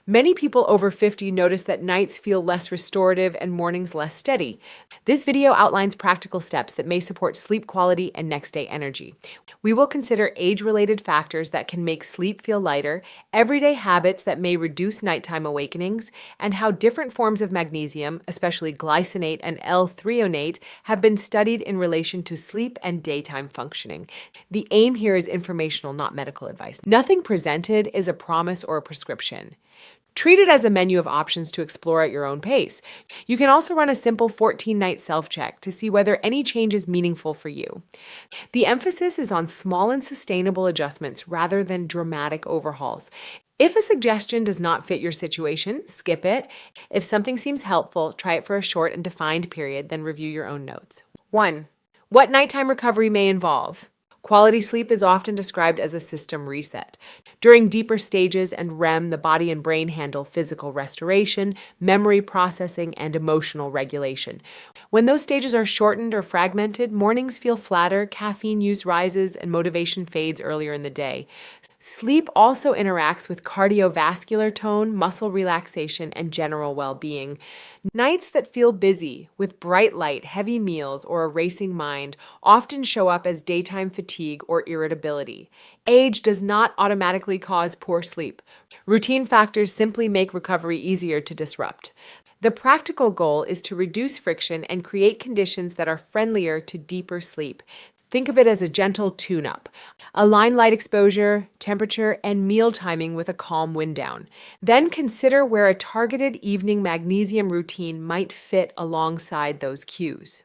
Many people over 50 notice that nights feel less restorative and mornings less steady. This video outlines practical steps that may support sleep quality and next day energy. We will consider age-related factors that can make sleep feel lighter, everyday habits that may reduce nighttime awakenings, and how different forms of magnesium, especially glycinate and L-threonate, have been studied in relation to sleep and daytime functioning. The aim here is informational, not medical advice. Nothing presented is a promise or a prescription. Treat it as a menu of options to explore at your own pace. You can also run a simple 14-night self-check to see whether any change is meaningful for you. The emphasis is on small and sustainable adjustments rather than dramatic overhauls. If a suggestion does not fit your situation, skip it. If something seems helpful, try it for a short and defined period, then review your own notes. 1. What nighttime recovery may involve? Quality sleep is often described as a system reset. During deeper stages and REM, the body and brain handle physical restoration, memory processing, and emotional regulation. When those stages are shortened or fragmented, mornings feel flatter, caffeine use rises, and motivation fades earlier in the day. Sleep also interacts with cardiovascular tone, muscle relaxation, and general well-being. Nights that feel busy, with bright light, heavy meals, or a racing mind often show up as daytime fatigue or irritability. Age does not automatically cause poor sleep. Routine factors simply make recovery easier to disrupt. The practical goal is to reduce friction and create conditions that are friendlier to deeper sleep. Think of it as a gentle tune-up. Align light exposure, temperature, and meal timing with a calm wind down. Then consider where a targeted evening magnesium routine might fit alongside those cues.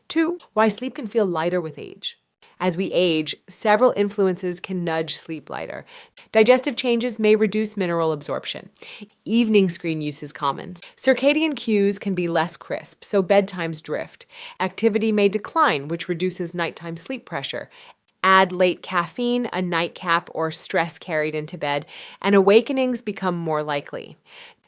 2. Why sleep can feel lighter with age. As we age, several influences can nudge sleep lighter. Digestive changes may reduce mineral absorption. Evening screen use is common. Circadian cues can be less crisp, so bedtimes drift. Activity may decline, which reduces nighttime sleep pressure. Add late caffeine, a nightcap, or stress carried into bed, and awakenings become more likely.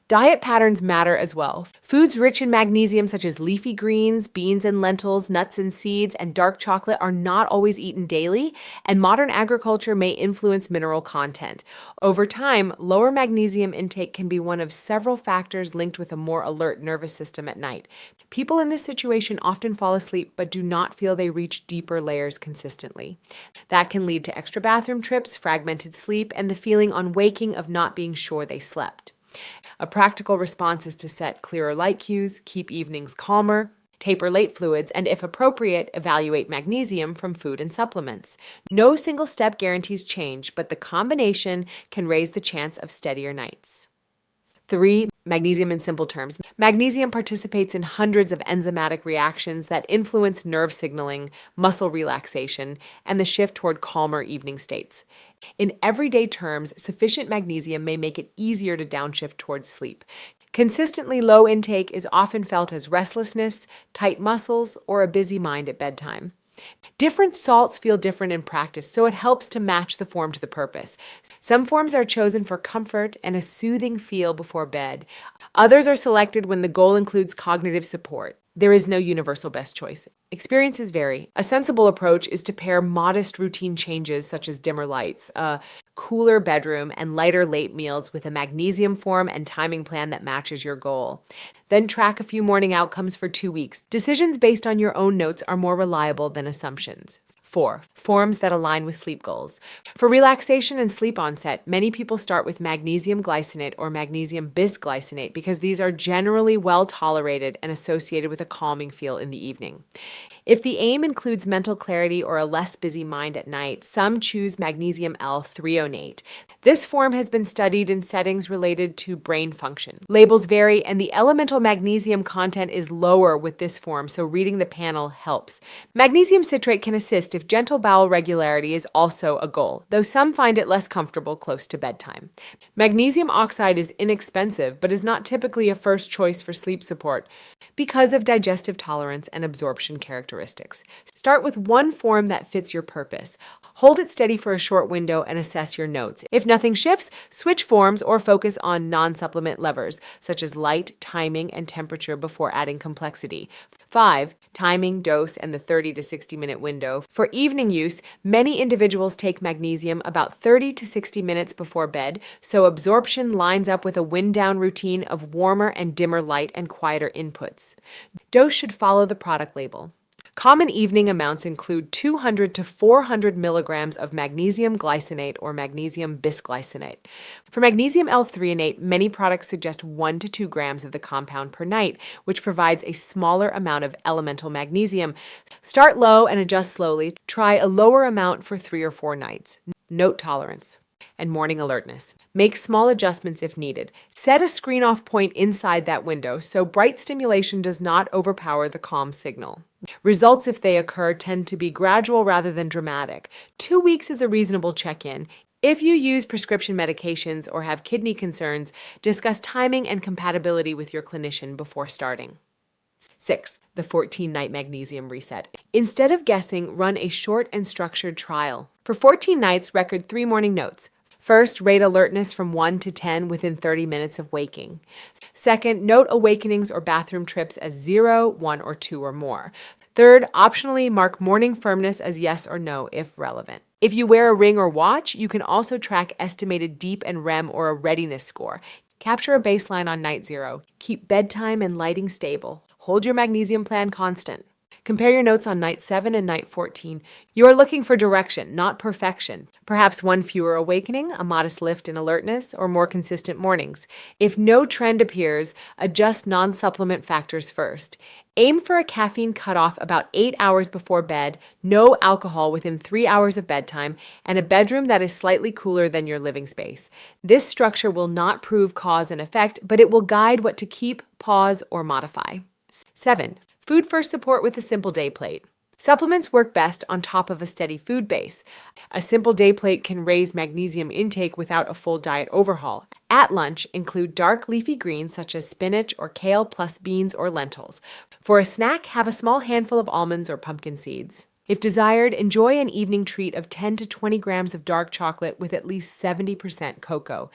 Diet patterns matter as well. Foods rich in magnesium such as leafy greens, beans and lentils, nuts and seeds, and dark chocolate are not always eaten daily, and modern agriculture may influence mineral content. Over time, lower magnesium intake can be one of several factors linked with a more alert nervous system at night. People in this situation often fall asleep but do not feel they reach deeper layers consistently. That can lead to extra bathroom trips, fragmented sleep, and the feeling on waking of not being sure they slept. A practical response is to set clearer light cues, keep evenings calmer, taper late fluids, and if appropriate, evaluate magnesium from food and supplements. No single step guarantees change, but the combination can raise the chance of steadier nights. 3. Magnesium in simple terms. Magnesium participates in hundreds of enzymatic reactions that influence nerve signaling, muscle relaxation, and the shift toward calmer evening states. In everyday terms, sufficient magnesium may make it easier to downshift towards sleep. Consistently low intake is often felt as restlessness, tight muscles, or a busy mind at bedtime. Different salts feel different in practice, so it helps to match the form to the purpose. Some forms are chosen for comfort and a soothing feel before bed. Others are selected when the goal includes cognitive support. There is no universal best choice. Experiences vary. A sensible approach is to pair modest routine changes such as dimmer lights, a cooler bedroom, and lighter late meals with a magnesium form and timing plan that matches your goal. Then track a few morning outcomes for 2 weeks. Decisions based on your own notes are more reliable than assumptions. 4. Forms that align with sleep goals. For relaxation and sleep onset, many people start with magnesium glycinate or magnesium bisglycinate because these are generally well tolerated and associated with a calming feel in the evening. If the aim includes mental clarity or a less busy mind at night, some choose magnesium L-threonate. This form has been studied in settings related to brain function. Labels vary, and the elemental magnesium content is lower with this form, so reading the panel helps. Magnesium citrate can assist if gentle bowel regularity is also a goal, though some find it less comfortable close to bedtime. Magnesium oxide is inexpensive, but is not typically a first choice for sleep support because of digestive tolerance and absorption characteristics. Start with one form that fits your purpose. Hold it steady for a short window and assess your notes. If nothing shifts, switch forms or focus on non-supplement levers, such as light, timing, and temperature before adding complexity. 5. Timing, dose, and the 30 to 60 minute window. For evening use, many individuals take magnesium about 30 to 60 minutes before bed, so absorption lines up with a wind-down routine of warmer and dimmer light and quieter inputs. Dose should follow the product label. Common evening amounts include 200 to 400 milligrams of magnesium glycinate or magnesium bisglycinate. For magnesium L-threonate, many products suggest 1 to 2 grams of the compound per night, which provides a smaller amount of elemental magnesium. Start low and adjust slowly. Try a lower amount for 3 or 4 nights. Note tolerance and morning alertness. Make small adjustments if needed. Set a screen-off point inside that window so bright stimulation does not overpower the calm signal. Results, if they occur, tend to be gradual rather than dramatic. 2 weeks is a reasonable check-in. If you use prescription medications or have kidney concerns, discuss timing and compatibility with your clinician before starting. 6. The 14-night magnesium reset. Instead of guessing, run a short and structured trial. For 14 nights, record 3 morning notes. First, rate alertness from 1 to 10 within 30 minutes of waking. Second, note awakenings or bathroom trips as 0, 1, or 2 or more. Third, optionally mark morning firmness as yes or no if relevant. If you wear a ring or watch, you can also track estimated deep and REM or a readiness score. Capture a baseline on night 0. Keep bedtime and lighting stable. Hold your magnesium plan constant. Compare your notes on night 7 and night 14. You are looking for direction, not perfection. Perhaps 1 fewer awakening, a modest lift in alertness, or more consistent mornings. If no trend appears, adjust non-supplement factors first. Aim for a caffeine cutoff about 8 hours before bed, no alcohol within 3 hours of bedtime, and a bedroom that is slightly cooler than your living space. This structure will not prove cause and effect, but it will guide what to keep, pause, or modify. 7. Food first support with a simple day plate. Supplements work best on top of a steady food base. A simple day plate can raise magnesium intake without a full diet overhaul. At lunch, include dark leafy greens such as spinach or kale plus beans or lentils. For a snack, have a small handful of almonds or pumpkin seeds. If desired, enjoy an evening treat of 10 to 20 grams of dark chocolate with at least 70% cocoa.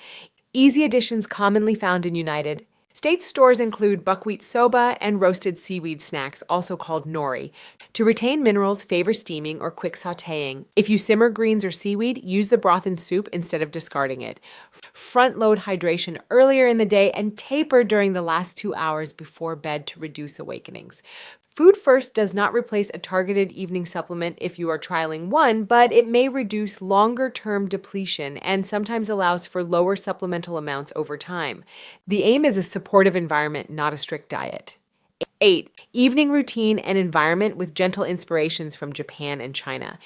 Easy additions commonly found in United States stores include buckwheat soba and roasted seaweed snacks, also called nori. To retain minerals, favor steaming or quick sautéing. If you simmer greens or seaweed, use the broth in soup instead of discarding it. Front-load hydration earlier in the day and taper during the last 2 hours before bed to reduce awakenings. Food First does not replace a targeted evening supplement if you are trialing one, but it may reduce longer-term depletion and sometimes allows for lower supplemental amounts over time. The aim is a supportive environment, not a strict diet. 8. Evening routine and environment with gentle inspirations from Japan and China.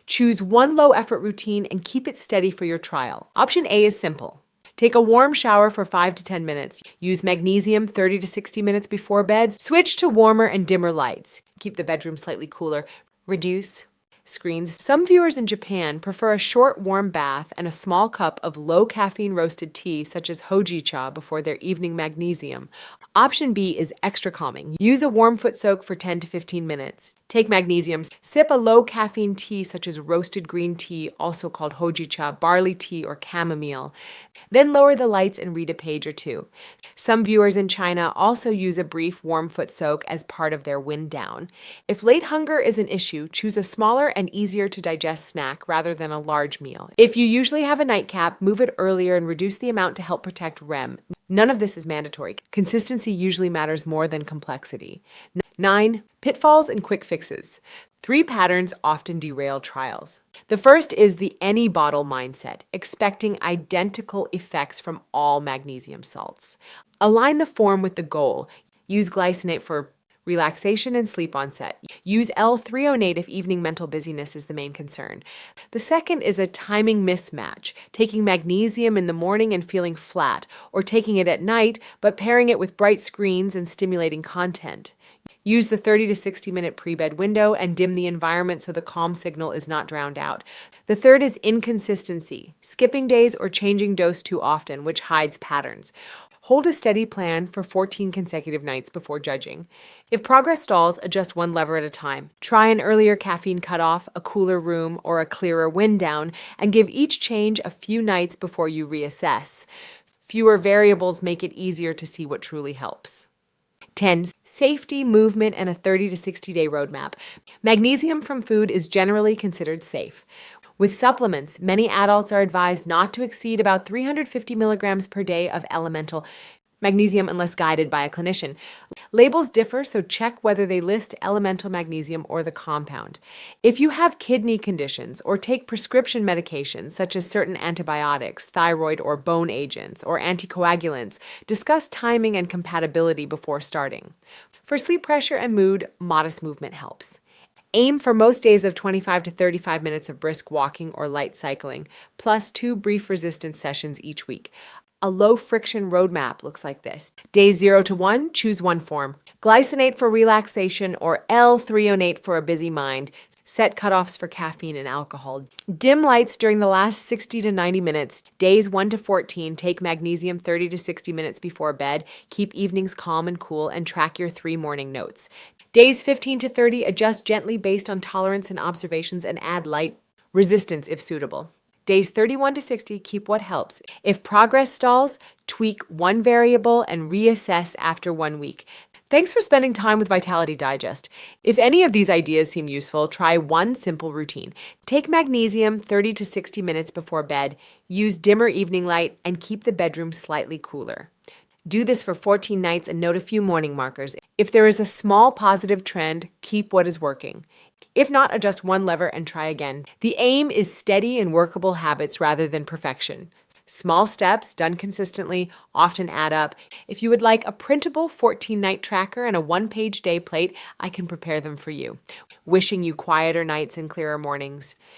Choose one low-effort routine and keep it steady for your trial. Option A is simple. Take a warm shower for 5 to 10 minutes. Use magnesium 30 to 60 minutes before bed. Switch to warmer and dimmer lights. Keep the bedroom slightly cooler. Reduce screens. Some viewers in Japan prefer a short warm bath and a small cup of low caffeine roasted tea such as hojicha before their evening magnesium. Option B is extra calming. Use a warm foot soak for 10 to 15 minutes. Take magnesium. Sip a low caffeine tea such as roasted green tea, also called hojicha, barley tea, or chamomile. Then lower the lights and read a page or 2. Some viewers in China also use a brief warm foot soak as part of their wind down. If late hunger is an issue, choose a smaller and easier to digest snack rather than a large meal. If you usually have a nightcap, move it earlier and reduce the amount to help protect REM. None of this is mandatory. Consistency usually matters more than complexity. 9. Pitfalls and quick fixes. 3 patterns often derail trials. The first is the any bottle mindset, expecting identical effects from all magnesium salts. Align the form with the goal. Use glycinate for relaxation and sleep onset. Use L-threonate if evening mental busyness is the main concern. The second is a timing mismatch, taking magnesium in the morning and feeling flat, or taking it at night but pairing it with bright screens and stimulating content. Use the 30 to 60 minute pre-bed window and dim the environment so the calm signal is not drowned out. The third is inconsistency, skipping days or changing dose too often, which hides patterns. Hold a steady plan for 14 consecutive nights before judging. If progress stalls, adjust one lever at a time. Try an earlier caffeine cutoff, a cooler room, or a clearer wind down, and give each change a few nights before you reassess. Fewer variables make it easier to see what truly helps. 10. Safety, movement, and a 30 to 60 day roadmap. Magnesium from food is generally considered safe. With supplements, many adults are advised not to exceed about 350 milligrams per day of elemental magnesium unless guided by a clinician. Labels differ, so check whether they list elemental magnesium or the compound. If you have kidney conditions or take prescription medications such as certain antibiotics, thyroid or bone agents, or anticoagulants, discuss timing and compatibility before starting. For sleep pressure and mood, modest movement helps. Aim for most days of 25 to 35 minutes of brisk walking or light cycling, plus 2 brief resistance sessions each week. A low-friction roadmap looks like this. Days 0 to 1, choose one form. Glycinate for relaxation or L-threonate for a busy mind. Set cutoffs for caffeine and alcohol. Dim lights during the last 60 to 90 minutes. Days 1 to 14, take magnesium 30 to 60 minutes before bed. Keep evenings calm and cool, and track your 3 morning notes. Days 15 to 30, adjust gently based on tolerance and observations and add light resistance if suitable. Days 31 to 60, keep what helps. If progress stalls, tweak one variable and reassess after 1 week. Thanks for spending time with Vitality Digest. If any of these ideas seem useful, try one simple routine. Take magnesium 30 to 60 minutes before bed, use dimmer evening light, and keep the bedroom slightly cooler. Do this for 14 nights and note a few morning markers. If there is a small positive trend, keep what is working. If not, adjust one lever and try again. The aim is steady and workable habits rather than perfection. Small steps done consistently often add up. If you would like a printable 14-night tracker and a 1-page day plate, I can prepare them for you. Wishing you quieter nights and clearer mornings.